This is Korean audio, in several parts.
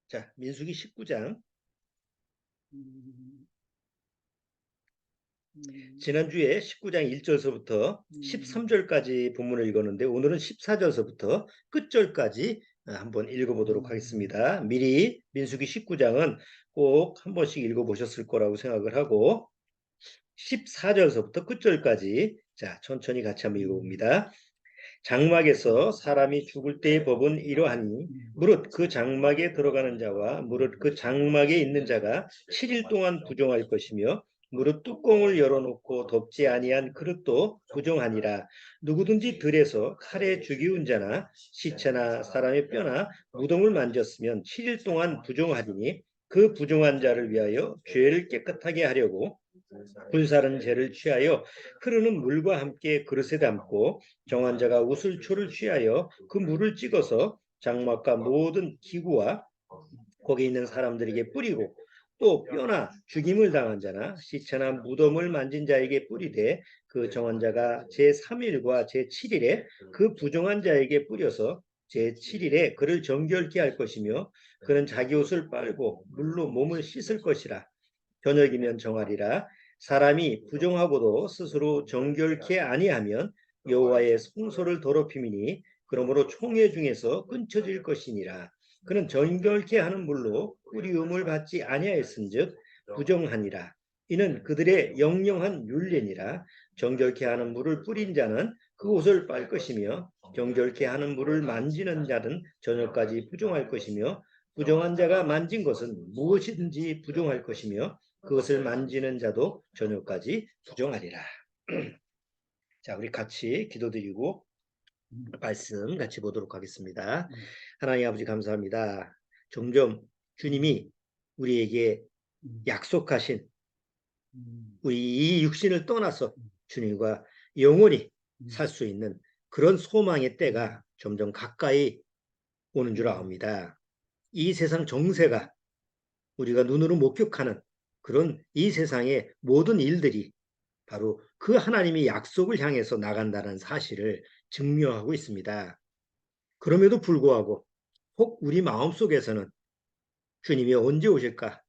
자, 민수기 19장. 음, 음, 지난주에 19장 1절서부터 음, 13절까지 본문을 읽었는데 오늘은 14절서부터 끝절까지 한번 읽어보도록 음, 하겠습니다. 미리 민수기 19장은 꼭 한 번씩 읽어보셨을 거라고 생각을 하고 14절서부터 끝절까지 자, 천천히 같이 한번 음, 읽어봅니다. 장막에서 사람이 죽을 때의 법은 이러하니 무릇 그 장막에 들어가는 자와 무릇 그 장막에 있는 자가 7일 동안 부정할 것이며 무릇 뚜껑을 열어놓고 덮지 아니한 그릇도 부정하니라. 누구든지 들에서 칼에 죽이운 자나 시체나 사람의 뼈나 무덤을 만졌으면 7일 동안 부정하리니 그 부정한 자를 위하여 죄를 깨끗하게 하려고 불사른 죄를 취하여 흐르는 물과 함께 그릇에 담고 정한 자가 우슬초를 취하여 그 물을 찍어서 장막과 모든 기구와 거기 있는 사람들에게 뿌리고 또 뼈나 죽임을 당한 자나 시체나 무덤을 만진 자에게 뿌리되 그 정한 자가 제3일과 제7일에 그 부정한 자에게 뿌려서 제7일에 그를 정결케 할 것이며 그는 자기 옷을 빨고 물로 몸을 씻을 것이라. 저녁이면 정하리라. 사람이 부정하고도 스스로 정결케 아니하면 여호와의 성소를 더럽힘이니 그러므로 총회 중에서 끊쳐질 것이니라. 그는 정결케 하는 물로 뿌리움을 받지 아니하였은즉 부정하니라. 이는 그들의 영영한 율례니라. 정결케 하는 물을 뿌린 자는 그 옷을 빨 것이며 정결케 하는 물을 만지는 자는 저녁까지 부정할 것이며 부정한 자가 만진 것은 무엇이든지 부정할 것이며 그것을 만지는 자도 저녁까지 부정하리라. 자, 우리 같이 기도드리고 말씀 같이 보도록 하겠습니다. 하나님 아버지 감사합니다. 점점 주님이 우리에게 약속하신 우리 이 육신을 떠나서 주님과 영원히 살 수 있는 그런 소망의 때가 점점 가까이 오는 줄 압니다. 이 세상 정세가 우리가 눈으로 목격하는 그런 이 세상의 모든 일들이 바로 그 하나님의 약속을 향해서 나간다는 사실을 증명하고 있습니다. 그럼에도 불구하고 혹 우리 마음속에서는 주님이 언제 오실까?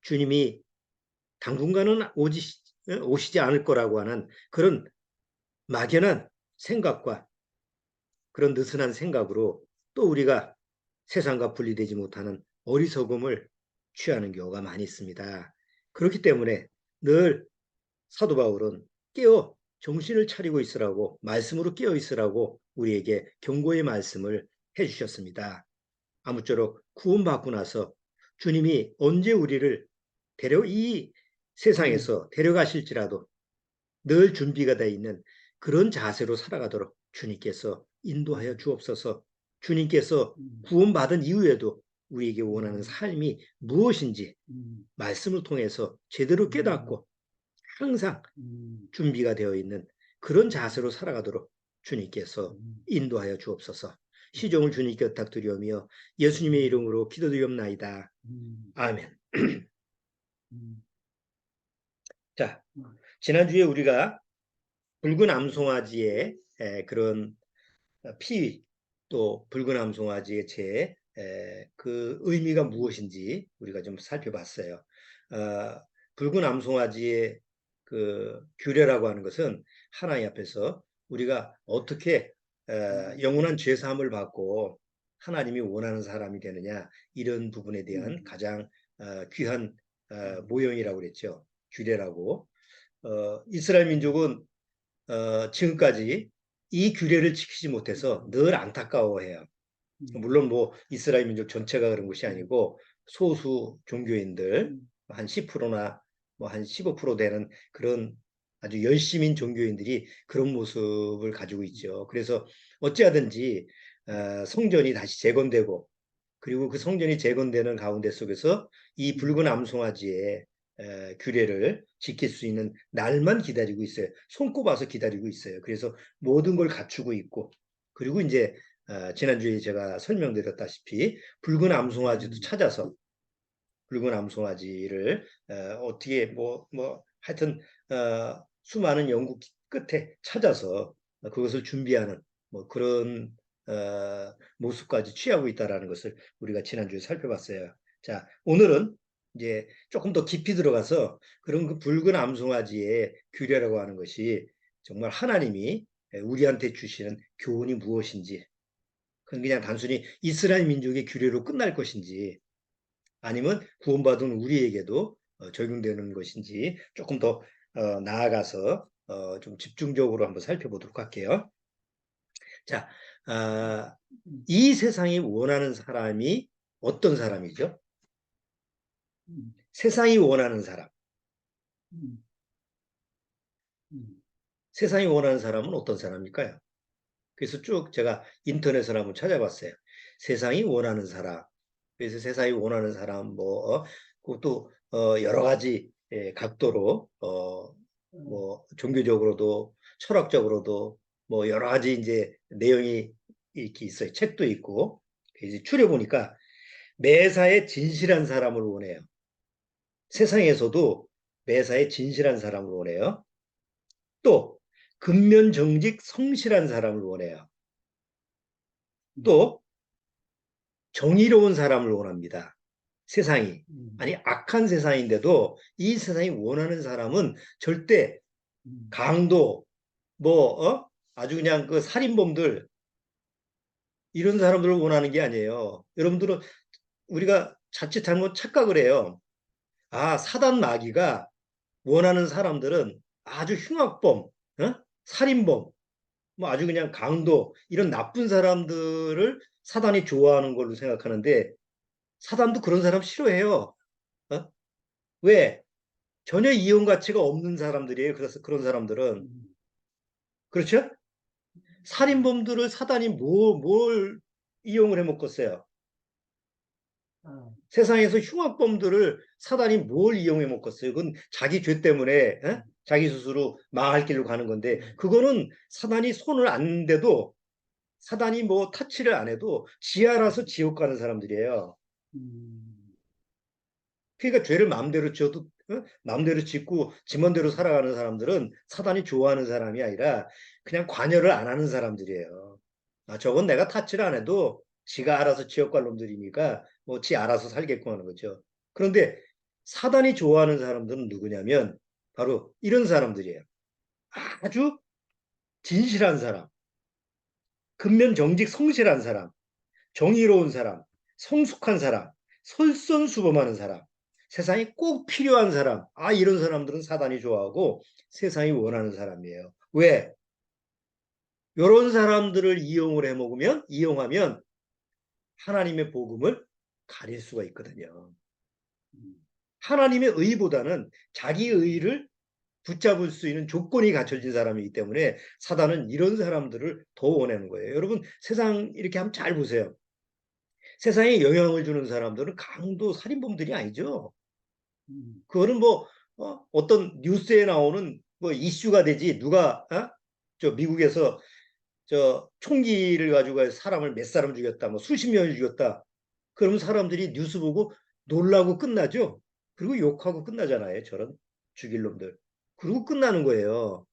주님이 당분간은 오시지 않을 거라고 하는 그런 막연한 생각과 그런 느슨한 생각으로 또 우리가 세상과 분리되지 못하는 어리석음을 취하는 경우가 많이 있습니다. 그렇기 때문에 늘 사도 바울은 깨어 정신을 차리고 있으라고 말씀으로 깨어 있으라고 우리에게 경고의 말씀을 해주셨습니다. 아무쪼록 구원받고 나서 주님이 언제 우리를 이 세상에서 데려가실지라도 늘 준비가 되어 있는 그런 자세로 살아가도록 주님께서 인도하여 주옵소서. 주님께서 구원받은 이후에도 우리에게 원하는 삶이 무엇인지 말씀을 통해서 제대로 깨닫고 항상 준비가 되어 있는 그런 자세로 살아가도록 주님께서 인도하여 주옵소서. 시종을 주님께 부탁드리오며 예수님의 이름으로 기도드리옵나이다. 아멘. 자, 지난주에 우리가 붉은 암송아지의 그런 피, 또 붉은 암송아지의 그 의미가 무엇인지 우리가 좀 살펴봤어요. 붉은 암송아지의 그 규례라고 하는 것은 하나님 앞에서 우리가 어떻게 영원한 죄 사함을 받고 하나님이 원하는 사람이 되느냐 이런 부분에 대한 가장 귀한 모형이라고 그랬죠. 규례라고. 이스라엘 민족은 지금까지 이 규례를 지키지 못해서 늘 안타까워해요. 물론 뭐 이스라엘 민족 전체가 그런 것이 아니고 소수 종교인들 한 10%나 뭐 한 15% 되는 그런 아주 열심인 종교인들이 그런 모습을 가지고 있죠. 그래서 어찌하든지 성전이 다시 재건되고 그리고 그 성전이 재건되는 가운데 속에서 이 붉은 암송아지의 규례를 지킬 수 있는 날만 기다리고 있어요. 손꼽아서 기다리고 있어요. 그래서 모든 걸 갖추고 있고 그리고 이제 지난주에 제가 설명드렸다시피 붉은 암송아지도 찾아서 붉은 암송아지를 어떻게 하여튼 수많은 연구 끝에 찾아서 그것을 준비하는 뭐 그런 모습까지 취하고 있다라는 것을 우리가 지난주에 살펴봤어요. 자, 오늘은 이제 조금 더 깊이 들어가서 그런 그 붉은 암송아지의 규례라고 하는 것이 정말 하나님이 우리한테 주시는 교훈이 무엇인지, 그건 그냥 단순히 이스라엘 민족의 규례로 끝날 것인지, 아니면 구원받은 우리에게도 적용되는 것인지 조금 더 나아가서 좀 집중적으로 한번 살펴보도록 할게요. 자, 이 세상이 원하는 사람이 어떤 사람이죠? 세상이 원하는 사람. 세상이 원하는 사람은 어떤 사람일까요? 그래서 쭉 제가 인터넷을 한번 찾아봤어요. 세상이 원하는 사람. 그래서 세상이 원하는 사람, 그것도 여러 가지 각도로, 뭐 종교적으로도 철학적으로도 뭐 여러 가지 이제 내용이 이렇게 있어요. 책도 있고. 이제 추려보니까 매사에 진실한 사람을 원해요. 세상에서도 매사에 진실한 사람을 원해요. 또 근면정직 성실한 사람을 원해요. 또 정의로운 사람을 원합니다. 세상이. 아니 악한 세상인데도 이 세상이 원하는 사람은 절대 강도 아주 그냥 그 살인범들 이런 사람들을 원하는 게 아니에요. 여러분들은 우리가 자칫 잘못 착각을 해요. 아, 사단 마귀가 원하는 사람들은 아주 흉악범, 살인범, 뭐 아주 그냥 강도 이런 나쁜 사람들을 사단이 좋아하는 걸로 생각하는데 사단도 그런 사람 싫어해요. 어? 왜? 전혀 이용 가치가 없는 사람들이에요. 그래서 그런 사람들은 그렇죠? 살인범들을 사단이 뭘 이용을 해먹겠어요? 세상에서 흉악범들을 사단이 뭘 이용해 먹겠어요? 그건 자기 죄 때문에 자기 스스로 망할 길로 가는 건데 그거는 사단이 손을 안 대도 사단이 뭐 타치를 안 해도 지 알아서 지옥 가는 사람들이에요. 그러니까 죄를 마음대로 지어도 마음대로 짓고 지 맘대로 살아가는 사람들은 사단이 좋아하는 사람이 아니라 그냥 관여를 안 하는 사람들이에요. 아, 저건 내가 타치를 안 해도 지가 알아서 지옥 갈 놈들이니까 뭐 지 알아서 살겠고 하는 거죠. 그런데 사단이 좋아하는 사람들은 누구냐면 바로 이런 사람들이에요. 아주 진실한 사람, 근면정직 성실한 사람, 정의로운 사람, 성숙한 사람, 솔선수범하는 사람, 세상에 꼭 필요한 사람. 아, 이런 사람들은 사단이 좋아하고 세상이 원하는 사람이에요. 왜? 이런 사람들을 이용하면 하나님의 복음을 가릴 수가 있거든요. 하나님의 의보다는 자기 의를 붙잡을 수 있는 조건이 갖춰진 사람이기 때문에 사단은 이런 사람들을 더 원하는 거예요. 여러분 세상 이렇게 한번 잘 보세요. 세상에 영향을 주는 사람들은 강도 살인범들이 아니죠. 그거는 어떤 뉴스에 나오는 뭐 이슈가 되지 누가 저 미국에서 저 총기를 가지고 사람을 몇 사람 죽였다, 뭐 수십 명을 죽였다. 그러면 사람들이 뉴스 보고 놀라고 끝나죠. 그리고 욕하고 끝나잖아요. 저런 죽일 놈들. 그리고 끝나는 거예요.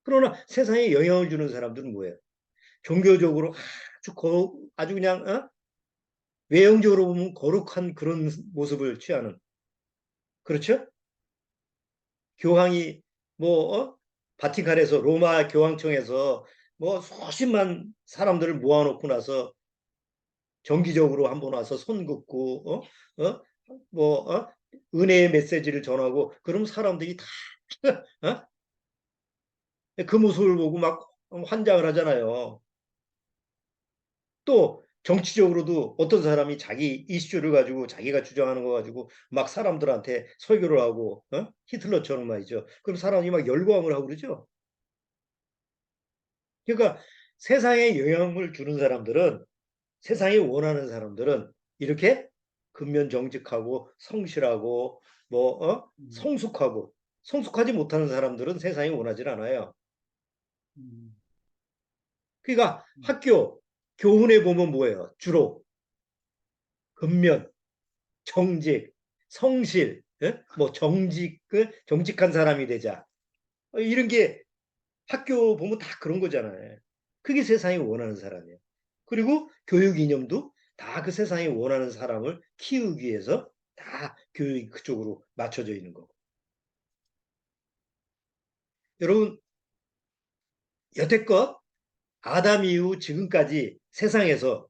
그러나 세상에 영향을 주는 사람들은 뭐예요? 종교적으로 아주 그냥 외형적으로 보면 거룩한 그런 모습을 취하는 그렇죠? 교황이 바티칸에서 로마 교황청에서 뭐 수십만 사람들을 모아놓고 나서 정기적으로 한번 와서 손 긋고 어? 은혜의 메시지를 전하고 그럼 사람들이 다 그 모습을 보고 막 환장을 하잖아요. 또 정치적으로도 어떤 사람이 자기 이슈를 가지고 자기가 주장하는 거 가지고 막 사람들한테 설교를 하고 히틀러처럼 말이죠. 그럼 사람이 막 열광을 하고 그러죠. 그러니까 세상에 영향을 주는 사람들은 세상이 원하는 사람들은 이렇게 근면정직하고 성실하고 성숙하고 성숙하지 못하는 사람들은 세상이 원하지 않아요. 그러니까 학교 교훈에 보면 뭐예요? 주로 근면, 정직, 성실, 정직한 사람이 되자. 이런 게 학교 보면 다 그런 거잖아요. 그게 세상이 원하는 사람이에요. 그리고 교육 이념도 다 그 세상이 원하는 사람을 키우기 위해서 다 교육이 그쪽으로 맞춰져 있는 거고. 여러분, 여태껏 아담 이후 지금까지 세상에서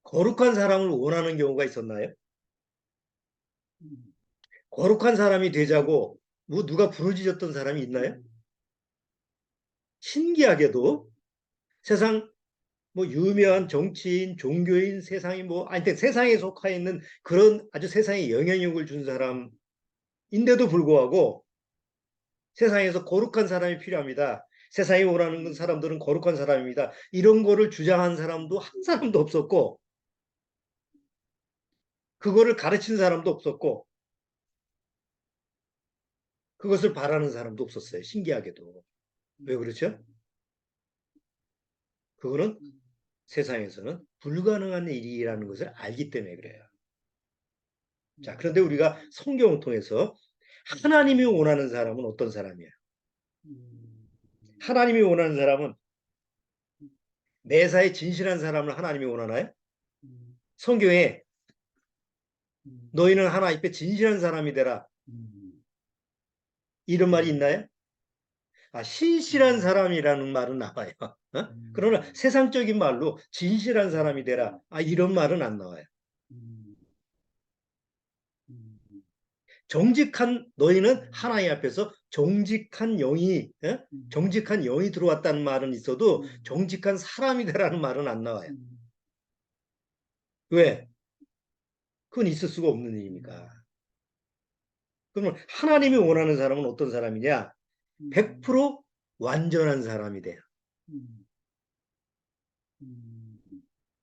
거룩한 사람을 원하는 경우가 있었나요? 거룩한 사람이 되자고 뭐 누가 부르짖었던 사람이 있나요? 신기하게도 세상 뭐 유명한 정치인, 종교인, 세상이 뭐 아니 세상에 속해 있는 그런 아주 세상에 영향력을 준 사람인데도 불구하고 세상에서 거룩한 사람이 필요합니다. 세상이 원하는 사람들은 거룩한 사람입니다. 이런 거를 주장한 사람도 한 사람도 없었고 그거를 가르친 사람도 없었고 그것을 바라는 사람도 없었어요. 신기하게도. 왜 그렇죠? 그거는 세상에서는 불가능한 일이라는 것을 알기 때문에 그래요. 자, 그런데 우리가 성경을 통해서 하나님이 원하는 사람은 어떤 사람이에요? 하나님이 원하는 사람은 매사에 진실한 사람을 하나님이 원하나요? 성경에 너희는 하나님 앞에 진실한 사람이 되라. 이런 말이 있나요? 아, 신실한 사람이라는 말은 나와요. 어? 그러나 세상적인 말로 진실한 사람이 되라. 아, 이런 말은 안 나와요. 정직한 너희는 하나님 앞에서 정직한 영이 정직한 영이 들어왔다는 말은 있어도 정직한 사람이 되라는 말은 안 나와요. 왜? 그건 있을 수가 없는 일이니까. 그러면 하나님이 원하는 사람은 어떤 사람이냐? 100% 완전한 사람이 돼요.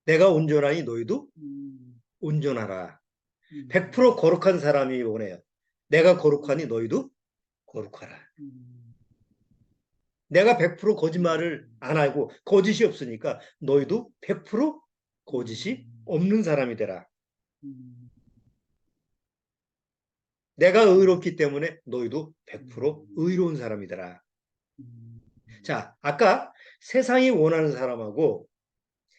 내가 온전하니 너희도 온전하라. 100% 거룩한 사람이 원해요. 내가 거룩하니 너희도 거룩하라. 내가 100% 거짓말을 안 하고 거짓이 없으니까 너희도 100% 거짓이 없는 사람이 되라. 내가 의롭기 때문에 너희도 100% 의로운 사람이 되라. 자, 아까 세상이 원하는 사람하고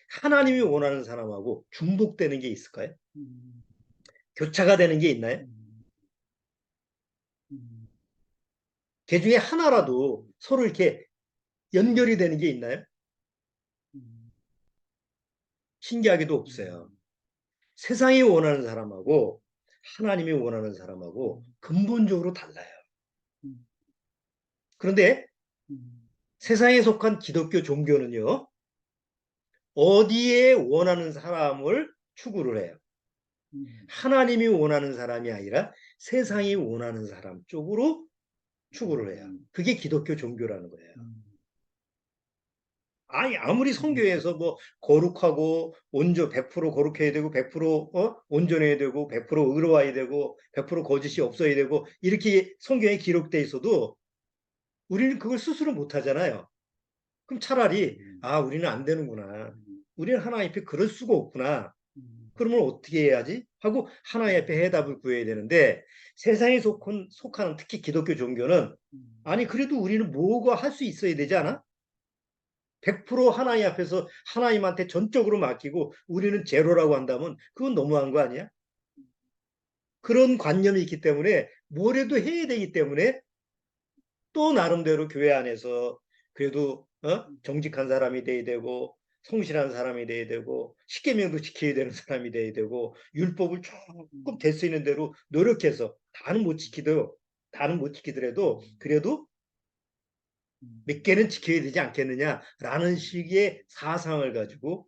하나님이 원하는 사람하고 중복되는 게 있을까요? 교차가 되는 게 있나요? 그 중에 하나라도 서로 이렇게 연결이 되는 게 있나요? 신기하게도 없어요. 세상이 원하는 사람하고 하나님이 원하는 사람하고 근본적으로 달라요. 그런데 세상에 속한 기독교 종교는요, 어디에 원하는 사람을 추구를 해요. 하나님이 원하는 사람이 아니라 세상이 원하는 사람 쪽으로 추구를 해요. 그게 기독교 종교라는 거예요. 아니, 아무리 성경에서 뭐 거룩하고 온전 100% 거룩해야 되고 100% 온전해야 되고 100% 의로워야 되고 100% 거짓이 없어야 되고 이렇게 성경에 기록돼 있어도 우리는 그걸 스스로 못 하잖아요. 그럼 차라리 우리는 안 되는구나. 우리는 하나님 앞에 그럴 수가 없구나. 그러면 어떻게 해야지? 하고 하나님 앞에 해답을 구해야 되는데 세상에 속하는 특히 기독교 종교는 아니 그래도 우리는 뭐가 할 수 있어야 되지 않아? 100% 하나님 앞에서 하나님한테 전적으로 맡기고 우리는 제로라고 한다면 그건 너무한 거 아니야? 그런 관념이 있기 때문에 뭐래도 해야 되기 때문에 또 나름대로 교회 안에서 그래도 정직한 사람이 돼야 되고 성실한 사람이 돼야 되고 십계명도 지켜야 되는 사람이 돼야 되고 율법을 조금 될 수 있는 대로 노력해서 다는 못 지키더라도 그래도 몇 개는 지켜야 되지 않겠느냐라는 식의 사상을 가지고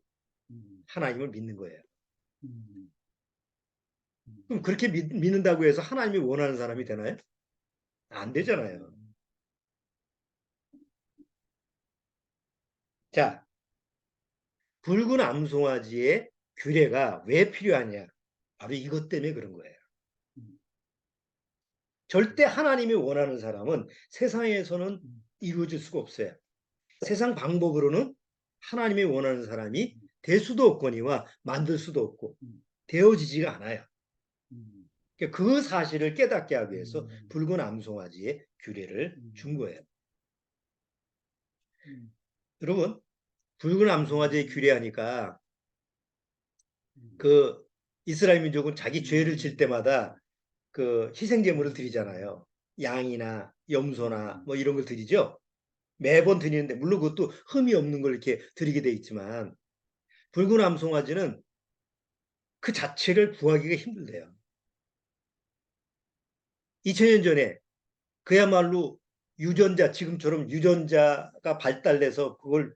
하나님을 믿는 거예요. 그럼 그렇게 믿는다고 해서 하나님이 원하는 사람이 되나요? 안 되잖아요. 자, 붉은 암송아지의 규례가 왜 필요하냐? 바로 이것 때문에 그런 거예요. 절대 하나님이 원하는 사람은 세상에서는 이루어질 수가 없어요. 세상 방법으로는 하나님이 원하는 사람이 될 수도 없거니와 만들 수도 없고 되어지지가 않아요. 그 사실을 깨닫게 하기 위해서 붉은 암송아지의 규례를 준 거예요. 여러분, 붉은 암송아지에 규례하니까 그 이스라엘 민족은 자기 죄를 질 때마다 그 희생 제물을 드리잖아요. 양이나 염소나 뭐 이런 걸 드리죠. 매번 드리는데 물론 그것도 흠이 없는 걸 이렇게 드리게 돼 있지만 붉은 암송아지는 그 자체를 구하기가 힘들대요. 2000년 전에 그야말로 유전자, 지금처럼 유전자가 발달돼서 그걸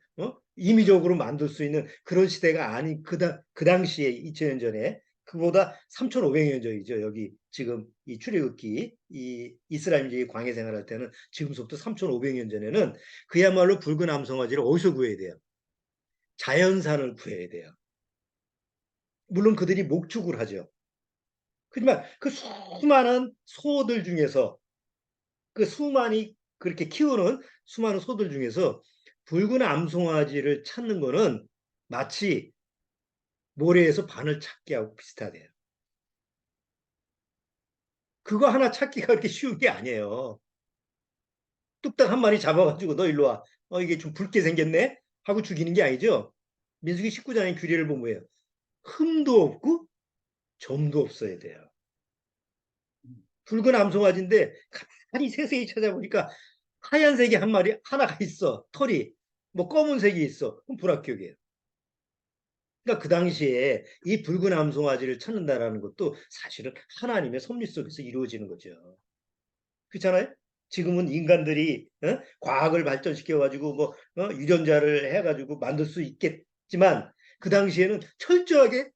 임의적으로 만들 수 있는 그런 시대가 아닌 그 당시에 2000년 전에 그보다 3500년 전이죠. 여기 지금 이 출애굽기 이 이스라엘민족이 광야 생활할 때는 지금부터 3500년 전에는 그야말로 붉은 암송아지를 어디서 구해야 돼요? 자연산을 구해야 돼요. 물론 그들이 목축을 하죠. 하지만 그 수많은 소들 중에서 그 수많이 그렇게 키우는 수많은 소들 중에서 붉은 암송아지를 찾는 거는 마치 모래에서 바늘 찾기 하고 비슷하대요. 그거 하나 찾기가 그렇게 쉬운 게 아니에요. 뚝딱 한 마리 잡아가지고 너 일로 와. 이게 좀 붉게 생겼네? 하고 죽이는 게 아니죠. 민수기 19장의 규례를 보면 뭐예요? 흠도 없고 점도 없어야 돼요. 붉은 암송아지인데 가만히 세세히 찾아보니까 하얀색이 한 마리 하나가 있어. 털이. 뭐 검은색이 있어. 그럼 불합격이에요. 그러니까 그 당시에 이 붉은 암송아지를 찾는다라는 것도 사실은 하나님의 섭리 속에서 이루어지는 거죠. 그렇잖아요? 지금은 인간들이 과학을 발전시켜가지고 뭐 유전자를 해가지고 만들 수 있겠지만 그 당시에는 철저하게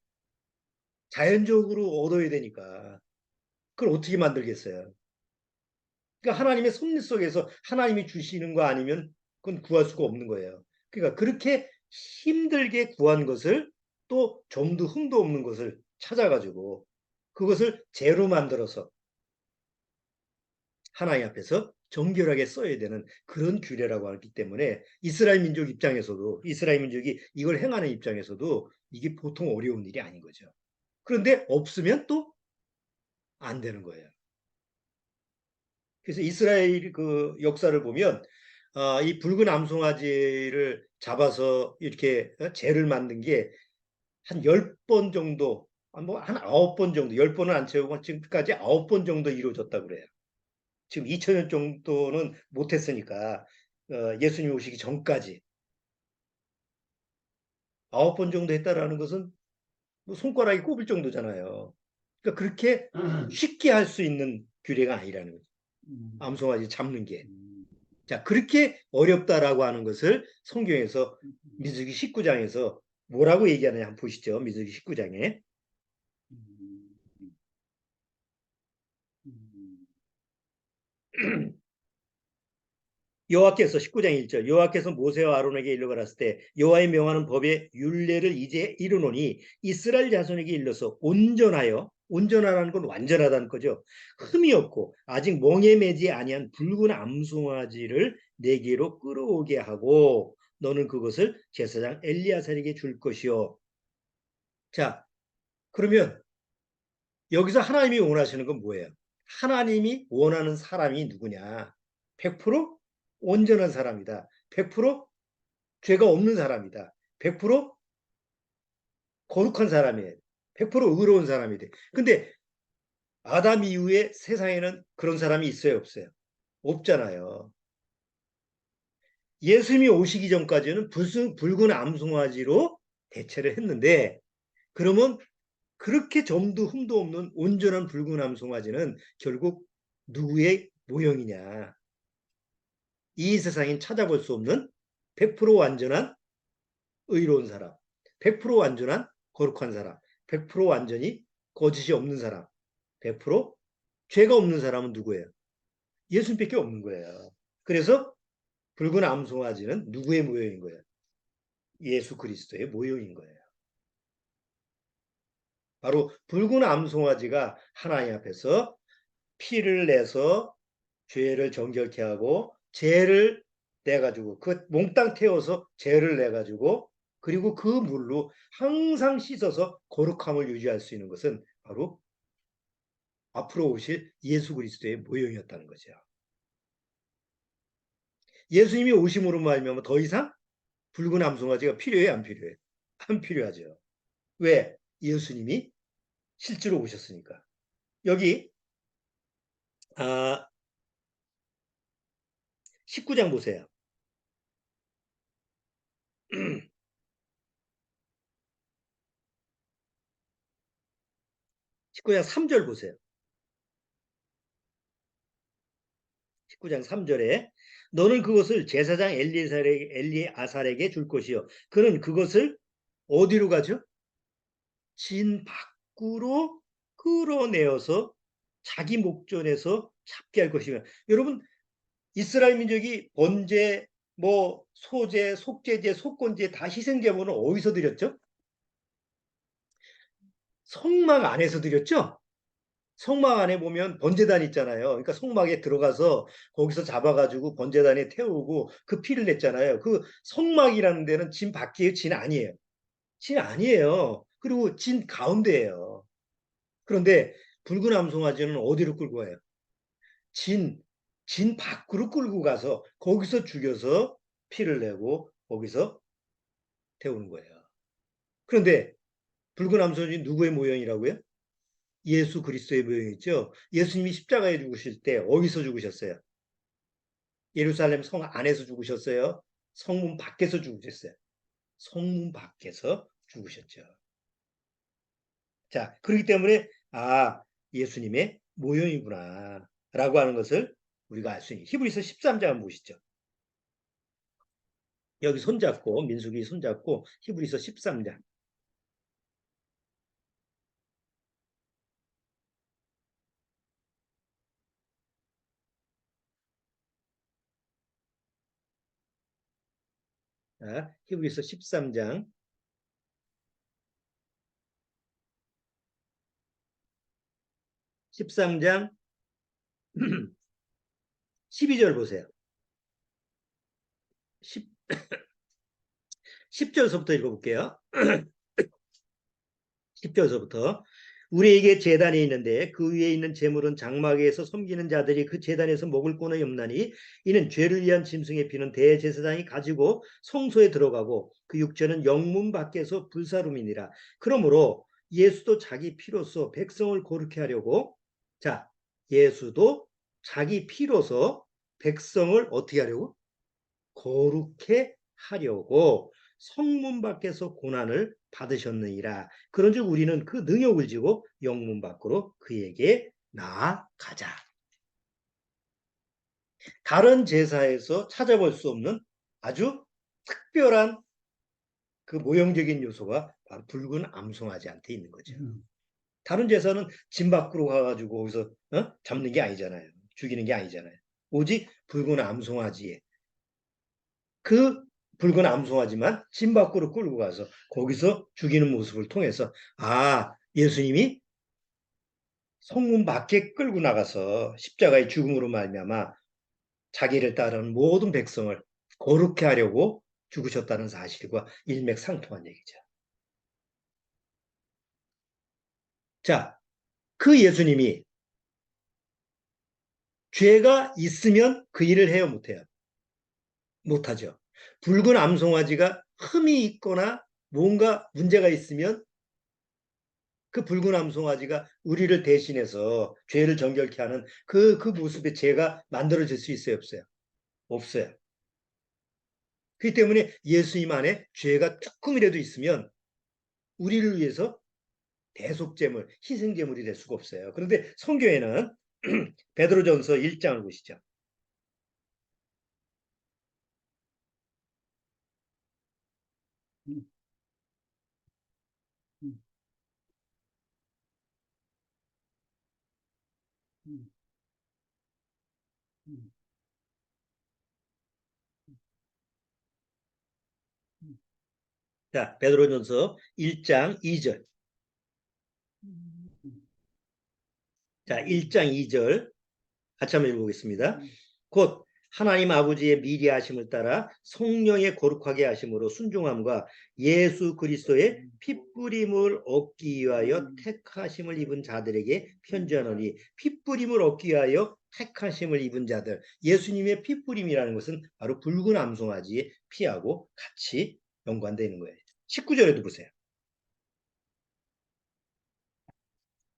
자연적으로 얻어야 되니까 그걸 어떻게 만들겠어요? 그러니까 하나님의 섭리 속에서 하나님이 주시는 거 아니면 그건 구할 수가 없는 거예요. 그러니까 그렇게 힘들게 구한 것을 또 점도 흠도 없는 것을 찾아가지고 그것을 재로 만들어서 하나님 앞에서 정결하게 써야 되는 그런 규례라고 하기 때문에 이스라엘 민족 입장에서도 이스라엘 민족이 이걸 행하는 입장에서도 이게 보통 어려운 일이 아닌 거죠. 그런데 없으면 또 안 되는 거예요. 그래서 이스라엘 그 역사를 보면 이 붉은 암송아지를 잡아서 이렇게 재를 만든 게 한 10번 정도, 뭐 한 9번 정도, 10번은 안 채우고 지금까지 9번 정도 이루어졌다고 그래요. 지금 2000년 정도는 못했으니까 예수님 오시기 전까지 9번 정도 했다라는 것은 뭐 손가락이 꼽을 정도잖아요. 그러니까 그렇게 쉽게 할 수 있는 규례가 아니라는 거죠. 암송아지 잡는 게. 자, 그렇게 어렵다라고 하는 것을 성경에서 민수기 19장에서 뭐라고 얘기하느냐 한번 보시죠. 민수기 19장에. 여호와께서 19장 1절 여호와께서 모세와 아론에게 일러가라을 때 여호와의 명하는 법의 율례를 이제 이루노니 이스라엘 자손에게 일러서 온전하라는 건 완전하다는 거죠. 흠이 없고 아직 멍에 매지 아니한 붉은 암송아지를 내게로 끌어오게 하고 너는 그것을 제사장 엘리야살에게 줄 것이요. 자, 그러면 여기서 하나님이 원하시는 건 뭐예요? 하나님이 원하는 사람이 누구냐? 100% 온전한 사람이다. 100% 죄가 없는 사람이다. 100% 거룩한 사람이에요. 100% 의로운 사람이 돼. 근데 아담 이후에 세상에는 그런 사람이 있어요, 없어요? 없잖아요. 예수님이 오시기 전까지는 붉은 암송아지로 대체를 했는데 그러면 그렇게 점도 흠도 없는 온전한 붉은 암송아지는 결국 누구의 모형이냐? 이 세상엔 찾아볼 수 없는 100% 완전한 의로운 사람, 100% 완전한 거룩한 사람, 100% 완전히 거짓이 없는 사람, 100% 죄가 없는 사람은 누구예요? 예수님밖에 없는 거예요. 그래서 붉은 암송아지는 누구의 모형인 거예요? 예수 그리스도의 모형인 거예요. 바로 붉은 암송아지가 하나님 앞에서 피를 내서 죄를 정결케 하고 죄를 내가지고 그 몽땅 태워서 죄를 내가지고 그리고 그 물로 항상 씻어서 거룩함을 유지할 수 있는 것은 바로 앞으로 오실 예수 그리스도의 모형이었다는 거죠. 예수님이 오심으로 말미암아 더 이상 붉은 암송아지가 필요해요, 안 필요해요? 안 필요하죠. 왜? 예수님이 실제로 오셨으니까. 여기 19장 보세요. 19장 3절 보세요. 19장 3절에 너는 그것을 제사장 엘리아살에게 줄 것이요. 그는 그것을 어디로 가죠? 진 밖으로 끌어내어서 자기 목전에서 잡게 할 것이며. 여러분, 이스라엘 민족이 번제, 뭐 소제, 속죄제, 속건제 다 희생제물은 어디서 드렸죠? 성막 안에서 드렸죠? 성막 안에 보면 번제단 있잖아요. 그러니까 성막에 들어가서 거기서 잡아가지고 번제단에 태우고 그 피를 냈잖아요. 그 성막이라는 데는 진 밖이에요? 진 아니에요? 진 아니에요. 그리고 진 가운데예요. 그런데 붉은 암송아지는 어디로 끌고 가요? 진, 진 밖으로 끌고 가서 거기서 죽여서 피를 내고 거기서 태우는 거예요. 그런데 붉은 암송아지 누구의 모형이라고요? 예수 그리스도의 모형이죠. 예수님이 십자가에 죽으실 때 어디서 죽으셨어요? 예루살렘 성 안에서 죽으셨어요? 성문 밖에서 죽으셨어요? 성문 밖에서 죽으셨죠. 자, 그렇기 때문에 예수님의 모형이구나 라고 하는 것을 우리가 알 수 있는 히브리서 13장 한번 보시죠. 여기 손잡고 민수기 손잡고 히브리서 13장. 자, 히브리서 13장 13장 12절 보세요. 10, 10절서부터 읽어볼게요. 10절서부터 우리에게 제단이 있는데 그 위에 있는 제물은 장막에서 섬기는 자들이 그 제단에서 먹을 권한이 없나니 이는 죄를 위한 짐승의 피는 대제사장이 가지고 성소에 들어가고 그 육체는 영문 밖에서 불사름이니라. 그러므로 예수도 자기 피로서 백성을 거룩해 하려고 예수도 자기 피로서 백성을 어떻게 하려고? 거룩해 하려고 성문 밖에서 고난을 받으셨느니라. 그런즉 우리는 그 능욕을 지고 영문 밖으로 그에게 나아가자. 다른 제사에서 찾아볼 수 없는 아주 특별한 그 모형적인 요소가 바로 붉은 암송아지한테 있는 거죠. 다른 제사는 진 밖으로 가가지고 거기서 잡는 게 아니잖아요. 죽이는 게 아니잖아요. 오직 붉은 암송아지에 그 붉은 암송아지만 진 밖으로 끌고 가서 거기서 죽이는 모습을 통해서 예수님이 성문 밖에 끌고 나가서 십자가의 죽음으로 말미암아 자기를 따르는 모든 백성을 거룩해 하려고 죽으셨다는 사실과 일맥상통한 얘기죠. 자, 그 예수님이 죄가 있으면 그 일을 해요, 못해요? 못하죠. 붉은 암송아지가 흠이 있거나 뭔가 문제가 있으면 그 붉은 암송아지가 우리를 대신해서 죄를 정결케 하는 그 모습의 죄가 만들어질 수 있어요, 없어요? 없어요. 그렇기 때문에 예수님 안에 죄가 조금이라도 있으면 우리를 위해서 대속제물, 희생제물이 될 수가 없어요. 그런데 성경에는 베드로전서 1장을 보시죠. 자, 베드로전서 1장 2절. 자, 1장 2절 같이 한번 읽어보겠습니다. 곧 하나님 아버지의 미리하심을 따라 성령의 거룩하게 하심으로 순종함과 예수 그리스도의 핏부림을 얻기 위하여 택하심을 입은 자들에게 편지하노니, 핏부림을 얻기 위하여 택하심을 입은 자들, 예수님의 핏부림이라는 것은 바로 붉은 암송아지의 피하고 같이 연관되는 거예요. 19절에도 보세요.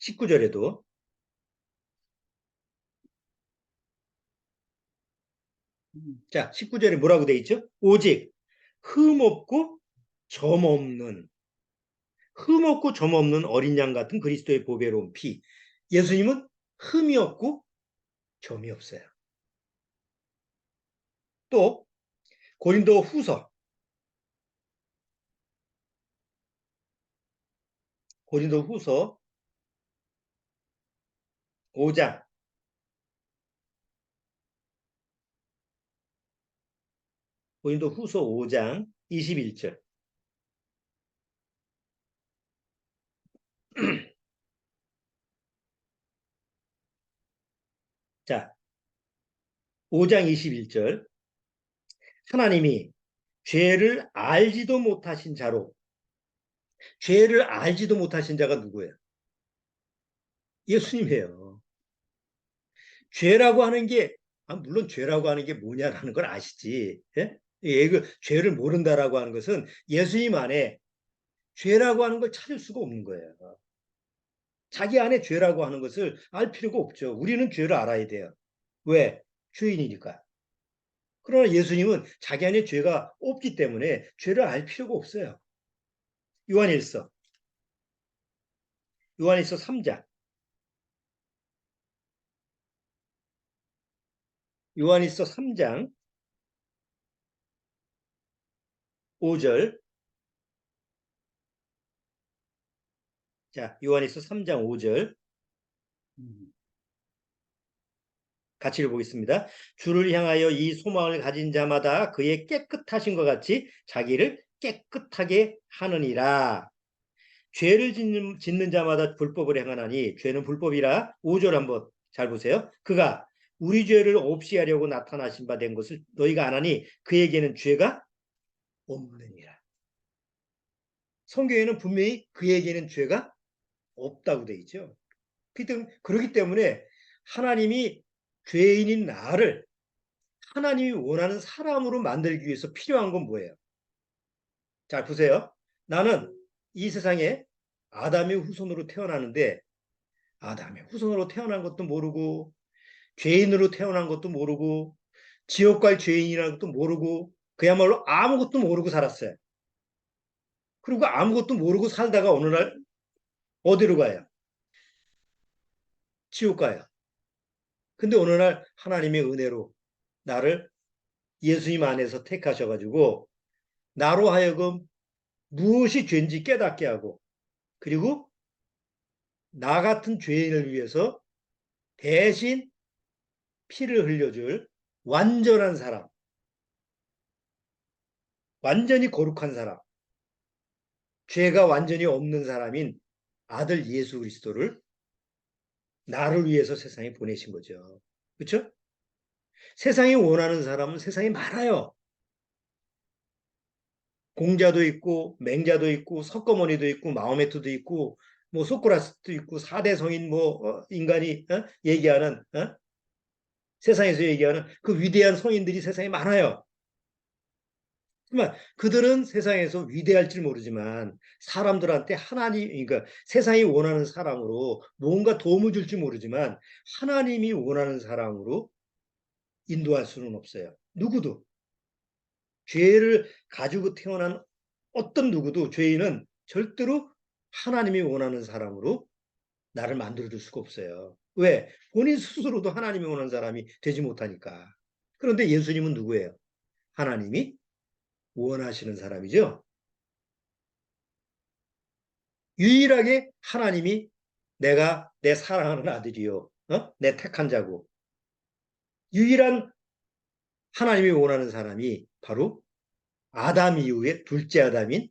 19절에도 자, 19절에 뭐라고 돼 있죠? 오직 흠없고 점없는, 흠없고 점없는 어린 양 같은 그리스도의 보배로운 피. 예수님은 흠이 없고 점이 없어요. 또 고린도 후서, 고린도 후서 5장, 고린도 후서 5장 21절. 자, 5장 21절. 하나님이 죄를 알지도 못하신 자로, 죄를 알지도 못하신 자가 누구예요? 예수님이에요. 죄라고 하는 게, 물론 죄라고 하는 게 뭐냐라는 걸 아시지. 예? 그 죄를 모른다라고 하는 것은 예수님 안에 죄라고 하는 걸 찾을 수가 없는 거예요. 자기 안에 죄라고 하는 것을 알 필요가 없죠. 우리는 죄를 알아야 돼요. 왜? 죄인이니까. 그러나 예수님은 자기 안에 죄가 없기 때문에 죄를 알 필요가 없어요. 요한일서, 요한일서 3장, 요한일서 3장 5절. 자, 요한일서 3장 5절 같이 읽어보겠습니다. 주를 향하여 이 소망을 가진 자마다 그의 깨끗하신 것 같이 자기를 깨끗하게 하느니라. 죄를 짓는 자마다 불법을 행하나니 죄는 불법이라. 5절 한번 잘 보세요. 그가 우리 죄를 없이 하려고 나타나신 바 된 것을 너희가 아나니 그에게는 죄가 없느니라. 성경에는 분명히 그에게는 죄가 없다고 돼 있죠. 그렇기 때문에 하나님이 죄인인 나를 하나님이 원하는 사람으로 만들기 위해서 필요한 건 뭐예요? 자, 보세요. 나는 이 세상에 아담의 후손으로 태어나는데 아담의 후손으로 태어난 것도 모르고 죄인으로 태어난 것도 모르고 지옥 갈 죄인이라는 것도 모르고 그야말로 아무것도 모르고 살았어요. 그리고 아무것도 모르고 살다가 어느 날 어디로 가요? 지옥 가요. 근데 어느 날 하나님의 은혜로 나를 예수님 안에서 택하셔가지고 나로 하여금 무엇이 죄인지 깨닫게 하고 그리고 나 같은 죄인을 위해서 대신 피를 흘려줄 완전한 사람, 완전히 거룩한 사람, 죄가 완전히 없는 사람인 아들 예수 그리스도를 나를 위해서 세상에 보내신 거죠. 그렇죠? 세상이 원하는 사람은 세상에 많아요. 공자도 있고 맹자도 있고 석거머니도 있고 마호메트도 있고 뭐 소크라스도 있고 4대 성인 뭐 인간이 얘기하는 세상에서 얘기하는 그 위대한 성인들이 세상에 많아요. 하지만 그들은 세상에서 위대할지 모르지만 사람들한테 하나님, 그러니까 세상이 원하는 사람으로 뭔가 도움을 줄지 모르지만 하나님이 원하는 사람으로 인도할 수는 없어요. 누구도. 죄를 가지고 태어난 어떤 누구도 죄인은 절대로 하나님이 원하는 사람으로 나를 만들어줄 수가 없어요. 왜? 본인 스스로도 하나님이 원하는 사람이 되지 못하니까. 그런데 예수님은 누구예요? 하나님이 원하시는 사람이죠. 유일하게 하나님이 내가 내 사랑하는 아들이요. 내 택한 자고. 유일한 하나님이 원하는 사람이 바로 아담 이후에 둘째 아담인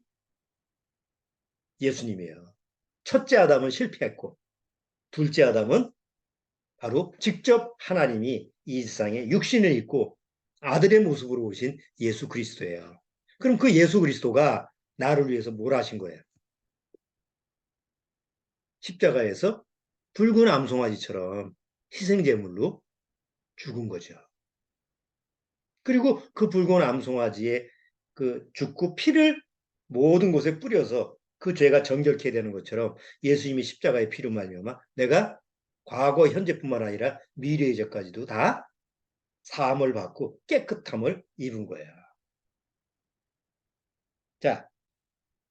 예수님이에요. 첫째 아담은 실패했고 둘째 아담은 바로 직접 하나님이 이 세상에 육신을 입고 아들의 모습으로 오신 예수 그리스도예요. 그럼 그 예수 그리스도가 나를 위해서 뭘 하신 거예요? 십자가에서 붉은 암송아지처럼 희생제물로 죽은 거죠. 그리고 그 붉은 암송아지의 그 죽고 피를 모든 곳에 뿌려서 그 죄가 정결케 되는 것처럼 예수님이 십자가의 피로 말미암아 내가 과거 현재뿐만 아니라 미래의 죄까지도 다 사함을 받고 깨끗함을 입은 거야. 자,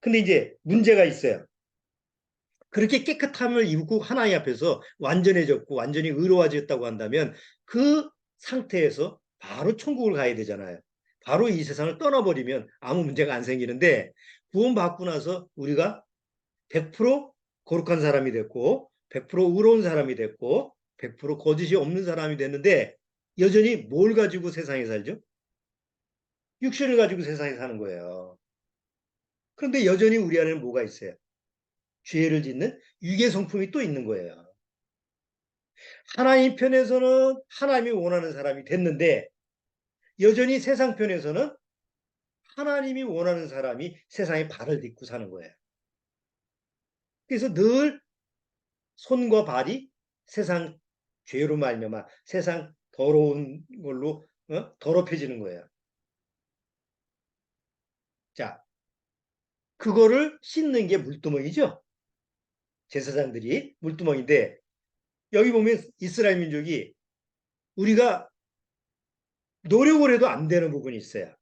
근데 이제 문제가 있어요. 그렇게 깨끗함을 입고 하나님 앞에서 완전해졌고 완전히 의로워졌다고 한다면 그 상태에서 바로 천국을 가야 되잖아요. 바로 이 세상을 떠나버리면 아무 문제가 안 생기는데 구원받고 나서 우리가 100% 거룩한 사람이 됐고 100% 의로운 사람이 됐고 100% 거짓이 없는 사람이 됐는데 여전히 뭘 가지고 세상에 살죠? 육신을 가지고 세상에 사는 거예요. 그런데 여전히 우리 안에는 뭐가 있어요? 죄를 짓는 유괴 성품이 또 있는 거예요. 하나님 편에서는 하나님이 원하는 사람이 됐는데 여전히 세상 편에서는 하나님이 원하는 사람이 세상에 발을 딛고 사는 거예요. 그래서 늘 손과 발이 세상 죄로 말미암아 세상 더러운 걸로 더럽혀지는 거예요. 자, 그거를 씻는 게 물두멍이죠. 제사장들이 물두멍인데 여기 보면 이스라엘 민족이 우리가 노력을 해도 안 되는 부분이 있어요.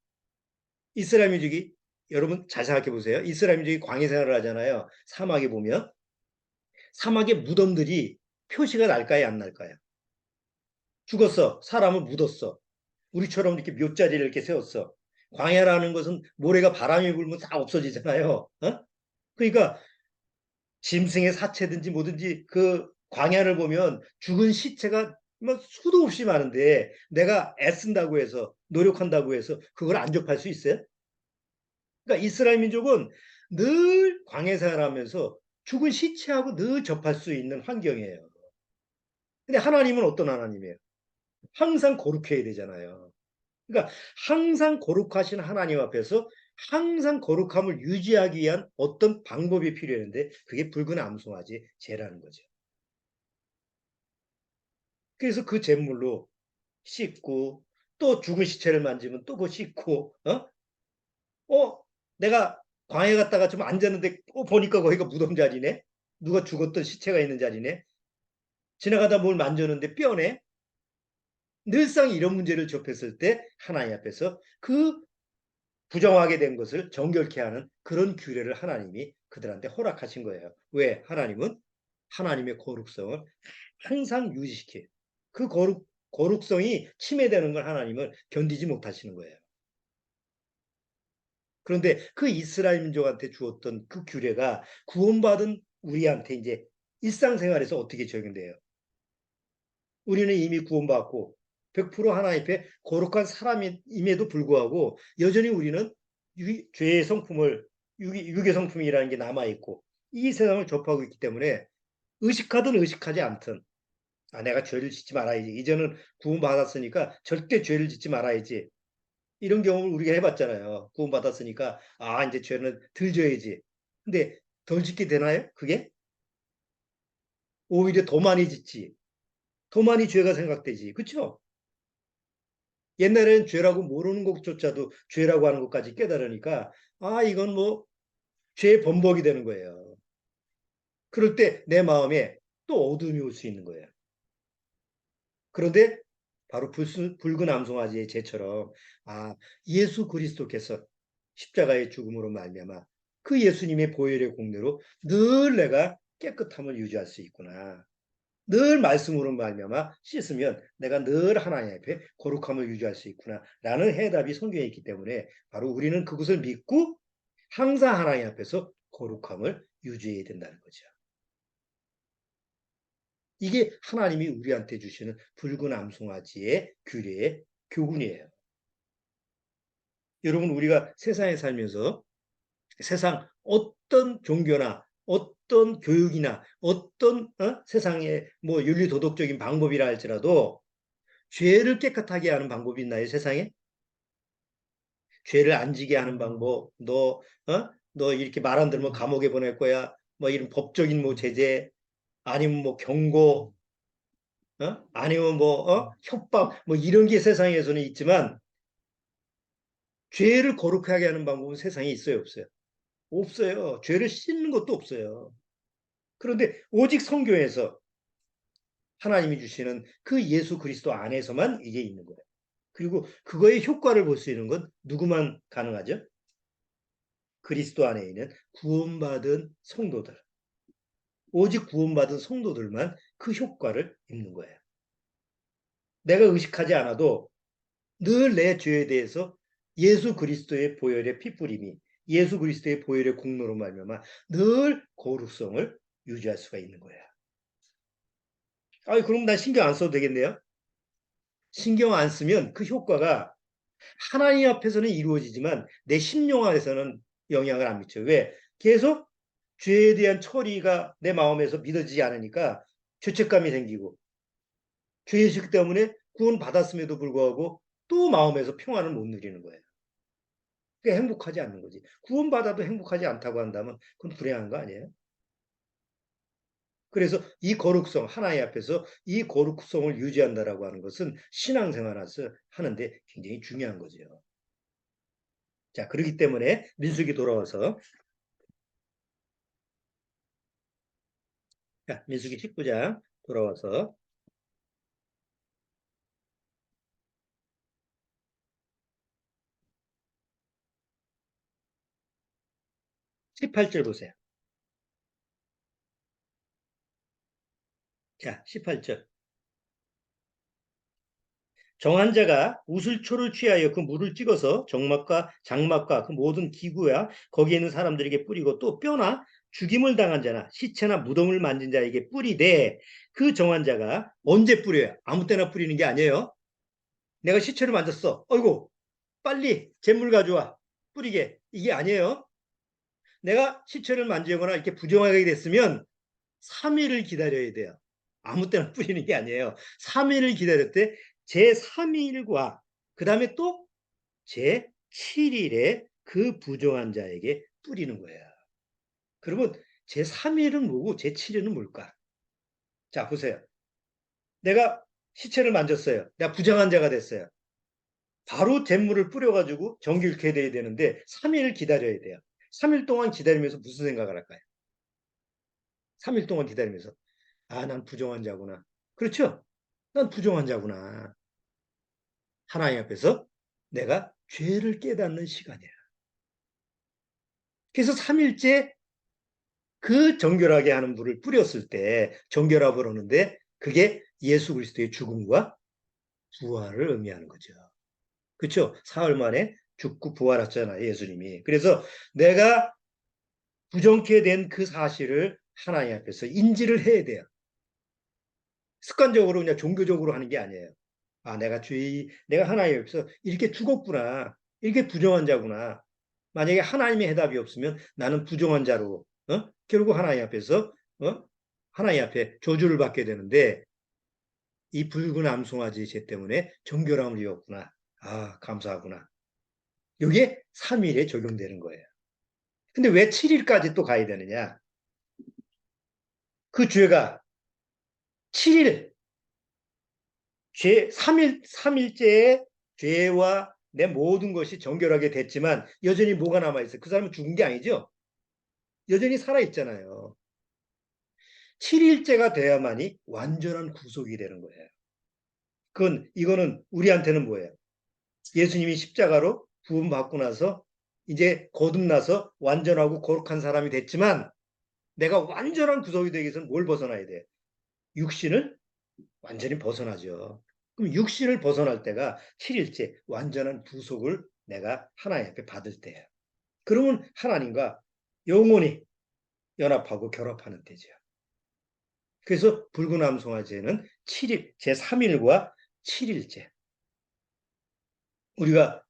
이스라엘 민족이 여러분 잘 생각해 보세요. 이스라엘 민족이 광야 생활을 하잖아요. 사막에 보면 사막의 무덤들이 표시가 날까요, 안 날까요? 죽었어. 사람을 묻었어. 우리처럼 이렇게 묘자리를 이렇게 세웠어. 광야라는 것은 모래가 바람이 불면 다 없어지잖아요. 어? 그러니까 짐승의 사체든지 뭐든지 그 광야를 보면 죽은 시체가 뭐 수도 없이 많은데 내가 애쓴다고 해서 노력한다고 해서 그걸 안 접할 수 있어요? 그러니까 이스라엘 민족은 늘 광야 생활하면서 죽은 시체하고 늘 접할 수 있는 환경이에요. 근데 하나님은 어떤 하나님이에요? 항상 거룩해야 되잖아요. 그러니까 항상 거룩하신 하나님 앞에서 항상 거룩함을 유지하기 위한 어떤 방법이 필요했는데 그게 붉은 암송아지 제라는 거죠. 그래서 그 제물로 씻고 또 죽은 시체를 만지면 또 그 씻고 내가 광야 갔다가 좀 앉았는데 보니까 거기가 무덤 자리네. 누가 죽었던 시체가 있는 자리네. 지나가다 뭘 만졌는데 뼈네. 늘상 이런 문제를 접했을 때 하나님 앞에서 그 부정하게 된 것을 정결케 하는 그런 규례를 하나님이 그들한테 허락하신 거예요. 왜? 하나님은 하나님의 거룩성을 항상 유지시켜요. 그 거룩성이 침해되는 걸 하나님은 견디지 못하시는 거예요. 그런데 그 이스라엘 민족한테 주었던 그 규례가 구원받은 우리한테 이제 일상생활에서 어떻게 적용돼요? 우리는 이미 구원받고 100% 하나님 앞에 거룩한 사람임에도 불구하고 여전히 우리는 죄의 성품을 유괴 성품이라는 게 남아있고 이 세상을 접하고 있기 때문에 의식하든 의식하지 않든 내가 죄를 짓지 말아야지. 이제는 구원받았으니까 절대 죄를 짓지 말아야지. 이런 경험을 우리가 해봤잖아요. 구원받았으니까 이제 죄는 덜 져야지. 근데 덜 짓게 되나요? 그게? 오히려 더 많이 짓지. 더 많이 죄가 생각되지. 그렇죠? 옛날에는 죄라고 모르는 것조차도 죄라고 하는 것까지 깨달으니까 이건 뭐 죄의 범벅이 되는 거예요. 그럴 때 내 마음에 또 어둠이 올 수 있는 거예요. 그런데 바로 붉은 암송아지의 죄처럼 예수 그리스도께서 십자가의 죽음으로 말미암아 그 예수님의 보혈의 공로로 늘 내가 깨끗함을 유지할 수 있구나. 늘 말씀으로 말미암아 씻으면 내가 늘 하나님 앞에 거룩함을 유지할 수 있구나라는 해답이 성경에 있기 때문에 바로 우리는 그것을 믿고 항상 하나님 앞에서 거룩함을 유지해야 된다는 거죠. 이게 하나님이 우리한테 주시는 붉은 암송아지의 규례의 교훈이에요. 여러분 우리가 세상에 살면서 세상 어떤 종교나 어떤 교육이나 어떤 세상의 뭐 윤리 도덕적인 방법이라 할지라도 죄를 깨끗하게 하는 방법이 있나요, 세상에? 죄를 안 지게 하는 방법, 너 이렇게 말 안 들으면 감옥에 보낼 거야. 뭐 이런 법적인 뭐 제재, 아니면 뭐 경고, 아니면 뭐, 협박, 뭐 이런 게 세상에서는 있지만, 죄를 거룩하게 하는 방법은 세상에 있어요, 없어요? 없어요. 죄를 씻는 것도 없어요. 그런데 오직 성경에서 하나님이 주시는 그 예수 그리스도 안에서만 이게 있는 거예요. 그리고 그거의 효과를 볼 수 있는 건 누구만 가능하죠? 그리스도 안에 있는 구원받은 성도들. 오직 구원받은 성도들만 그 효과를 입는 거예요. 내가 의식하지 않아도 늘 내 죄에 대해서 예수 그리스도의 보혈의 피뿌림이 예수 그리스도의 보혈의 공로로 말미암아 늘 거룩성을 유지할 수가 있는 거예요. 그럼 난 신경 안 써도 되겠네요. 신경 안 쓰면 그 효과가 하나님 앞에서는 이루어지지만 내 심령 안에서는 영향을 안 미쳐요. 왜? 계속 죄에 대한 처리가 내 마음에서 믿어지지 않으니까 죄책감이 생기고 죄의식 때문에 구원 받았음에도 불구하고 또 마음에서 평안을 못 누리는 거예요. 그게 행복하지 않는 거지. 구원 받아도 행복하지 않다고 한다면 그건 불행한 거 아니에요? 그래서 이 거룩성, 하나님 앞에서 이 거룩성을 유지한다라고 하는 것은 신앙생활에서 하는데 굉장히 중요한 거죠. 자, 그렇기 때문에 민수기 돌아와서 자, 민수기 19장 돌아와서 18절 보세요. 자, 18절. 정한 자가 우슬초를 취하여 그 물을 찍어서 정막과 장막과 그 모든 기구야 거기에 있는 사람들에게 뿌리고 또 뼈나 죽임을 당한 자나 시체나 무덤을 만진 자에게 뿌리되 그 정한 자가 언제 뿌려요? 아무 때나 뿌리는 게 아니에요. 내가 시체를 만졌어. 어이구 빨리 잿물 가져와 뿌리게. 이게 아니에요. 내가 시체를 만지거나 이렇게 부정하게 됐으면 3일을 기다려야 돼요. 아무 때나 뿌리는 게 아니에요. 3일을 기다렸대. 제3일과 그 다음에 또 제7일에 그 부정한 자에게 뿌리는 거예요. 그러면 제3일은 뭐고 제7일은 뭘까? 자, 보세요. 내가 시체를 만졌어요. 내가 부정한 자가 됐어요. 바로 잿물을 뿌려가지고 정결케 돼야 되는데 3일을 기다려야 돼요. 3일 동안 기다리면서 무슨 생각을 할까요? 3일 동안 기다리면서 난 부정한 자구나. 그렇죠? 난 부정한 자구나. 하나님 앞에서 내가 죄를 깨닫는 시간이야. 그래서 3일째 그 정결하게 하는 물을 뿌렸을 때 정결합을 하는데 그게 예수 그리스도의 죽음과 부활을 의미하는 거죠. 그렇죠? 사흘 만에 죽고 부활하셨잖아요, 예수님이. 그래서 내가 부정케 된 그 사실을 하나님 앞에서 인지를 해야 돼요. 습관적으로 그냥 종교적으로 하는 게 아니에요. 내가 하나님 앞에서 이렇게 죽었구나. 이렇게 부정한 자구나. 만약에 하나님의 해답이 없으면 나는 부정한 자로, 결국 하나님 앞에서, 하나님 앞에 저주를 받게 되는데, 이 붉은 암송아지 죄 때문에 정결함을 이었구나. 감사하구나. 이게 3일에 적용되는 거예요. 근데 왜 7일까지 또 가야 되느냐? 그 죄가 7일, 3일째에 죄와 내 모든 것이 정결하게 됐지만 여전히 뭐가 남아있어요? 그 사람은 죽은 게 아니죠? 여전히 살아있잖아요. 7일째가 돼야만이 완전한 구속이 되는 거예요. 이거는 우리한테는 뭐예요? 예수님이 십자가로 구원받고 나서 이제 거듭나서 완전하고 거룩한 사람이 됐지만 내가 완전한 구속이 되기 위해서는 뭘 벗어나야 돼? 육신을 완전히 벗어나죠. 그럼 육신을 벗어날 때가 7일째 완전한 구속을 내가 하나님 앞에 받을 때예요. 그러면 하나님과 영원히 연합하고 결합하는 때죠. 그래서 붉은 암송아지는 7일, 제3일과 7일째. 우리가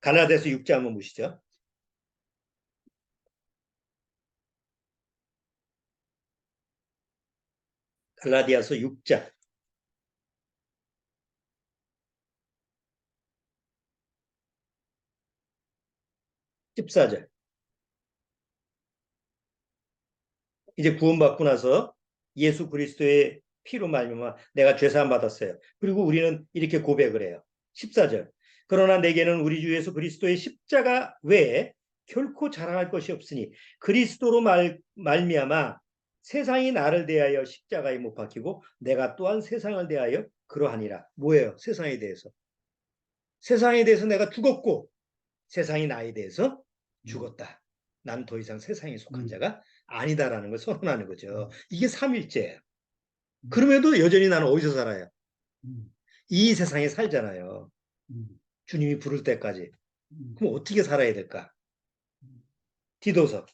갈라디아서 6장 한번 보시죠. 갈라디아서 6장. 14절. 이제 구원받고 나서 예수 그리스도의 피로 말미암아 내가 죄사함 받았어요. 그리고 우리는 이렇게 고백을 해요. 14절. 그러나 내게는 우리 주 예수 그리스도의 십자가 외에 결코 자랑할 것이 없으니 그리스도로 말미암아 세상이 나를 대하여 십자가에 못 박히고 내가 또한 세상을 대하여 그러하니라. 뭐예요? 세상에 대해서. 세상에 대해서 내가 죽었고 세상이 나에 대해서 죽었다. 난 더 이상 세상에 속한 자가 아니다라는 걸 선언하는 거죠. 이게 삼일째예요. 그럼에도 여전히 나는 어디서 살아요? 이 세상에 살잖아요. 주님이 부를 때까지. 그럼 어떻게 살아야 될까? 디도서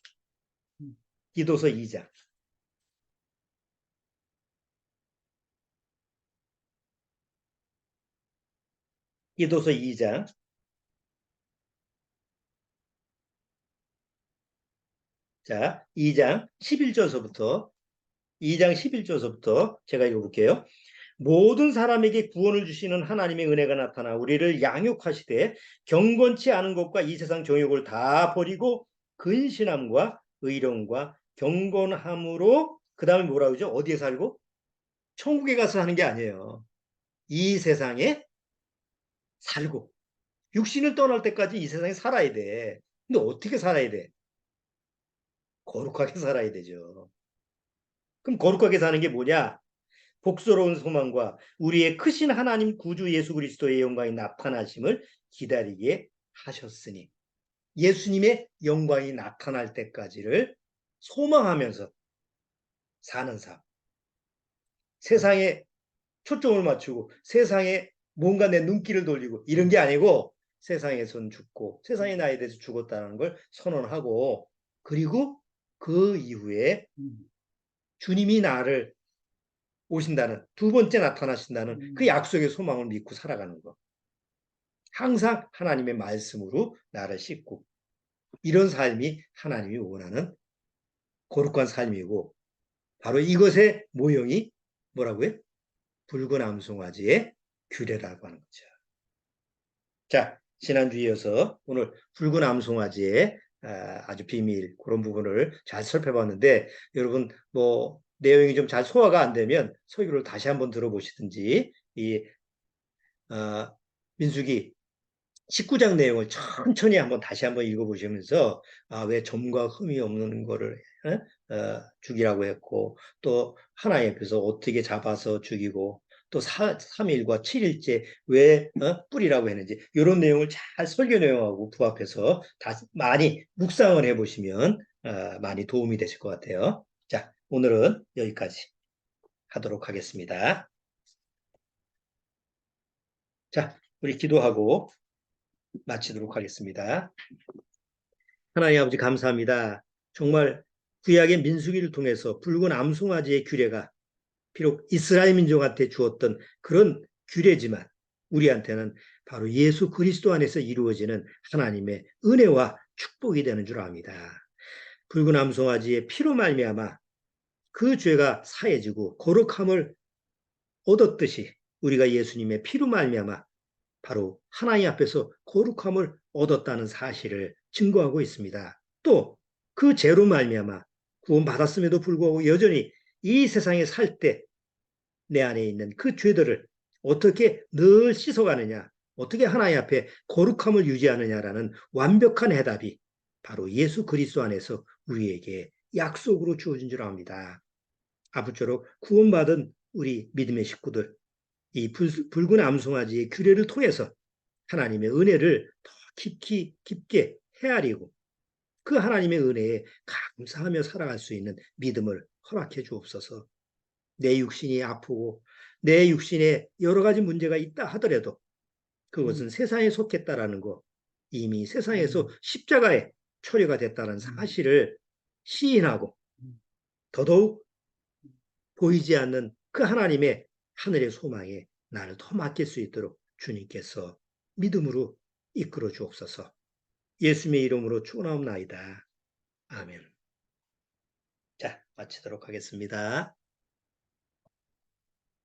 2장. 디도서 2장. 자, 2장 11절서부터 제가 읽어볼게요. 모든 사람에게 구원을 주시는 하나님의 은혜가 나타나 우리를 양육하시되 경건치 않은 것과 이 세상 정욕을 다 버리고 근신함과 의령과 경건함으로 그 다음에 뭐라 그러죠? 어디에 살고? 천국에 가서 하는 게 아니에요. 이 세상에 살고 육신을 떠날 때까지 이 세상에 살아야 돼. 근데 어떻게 살아야 돼? 거룩하게 살아야 되죠. 그럼 거룩하게 사는 게 뭐냐? 복스러운 소망과 우리의 크신 하나님 구주 예수 그리스도의 영광이 나타나심을 기다리게 하셨으니 예수님의 영광이 나타날 때까지를 소망하면서 사는 삶. 세상에 초점을 맞추고 세상에 뭔가 내 눈길을 돌리고 이런 게 아니고 세상에선 죽고 세상의 나에 대해서 죽었다는 걸 선언하고 그리고 그 이후에 주님이 나를 오신다는 두 번째 나타나신다는 그 약속의 소망을 믿고 살아가는 것. 항상 하나님의 말씀으로 나를 씻고 이런 삶이 하나님이 원하는 거룩한 삶이고 바로 이것의 모형이 뭐라고요? 붉은 암송아지의 규례라고 하는 거죠. 자, 지난주에 이어서 오늘 붉은 암송아지의 아주 비밀 그런 부분을 잘 살펴봤는데 여러분 뭐 내용이 좀 잘 소화가 안 되면 설교를 다시 한번 들어보시든지 이 민수기 19장 내용을 천천히 한번 다시 한번 읽어보시면서 왜 점과 흠이 없는 거를 죽이라고 했고 또 하나님 앞에서 어떻게 잡아서 죽이고 또 3일과 7일째 왜 뿌리라고 했는지 이런 내용을 잘 설교 내용하고 부합해서 다시 많이 묵상을 해보시면 많이 도움이 되실 것 같아요. 자, 오늘은 여기까지 하도록 하겠습니다. 자, 우리 기도하고 마치도록 하겠습니다. 하나님 아버지 감사합니다. 정말 구약의 민수기를 통해서 붉은 암송아지의 규례가 비록 이스라엘 민족한테 주었던 그런 규례지만 우리한테는 바로 예수 그리스도 안에서 이루어지는 하나님의 은혜와 축복이 되는 줄 압니다. 붉은 암송아지의 피로 말미암아 그 죄가 사해지고 거룩함을 얻었듯이 우리가 예수님의 피로 말미암아 바로 하나님 앞에서 거룩함을 얻었다는 사실을 증거하고 있습니다. 또 그 죄로 말미암아 구원받았음에도 불구하고 여전히 이 세상에 살 때 내 안에 있는 그 죄들을 어떻게 늘 씻어가느냐, 어떻게 하나님 앞에 거룩함을 유지하느냐라는 완벽한 해답이 바로 예수 그리스도 안에서 우리에게 약속으로 주어진 줄 압니다. 아무쪼록 구원받은 우리 믿음의 식구들, 이 붉은 암송아지의 규례를 통해서 하나님의 은혜를 더 깊게 헤아리고 그 하나님의 은혜에 감사하며 살아갈 수 있는 믿음을 허락해 주옵소서. 내 육신이 아프고 내 육신에 여러 가지 문제가 있다 하더라도 그것은 세상에 속했다라는 거 이미 세상에서 십자가에 처리가 됐다는 사실을 시인하고 더더욱 보이지 않는 그 하나님의 하늘의 소망에 나를 더 맡길 수 있도록 주님께서 믿음으로 이끌어 주옵소서. 예수님의 이름으로 축원하옵나이다. 아멘. 자, 마치도록 하겠습니다.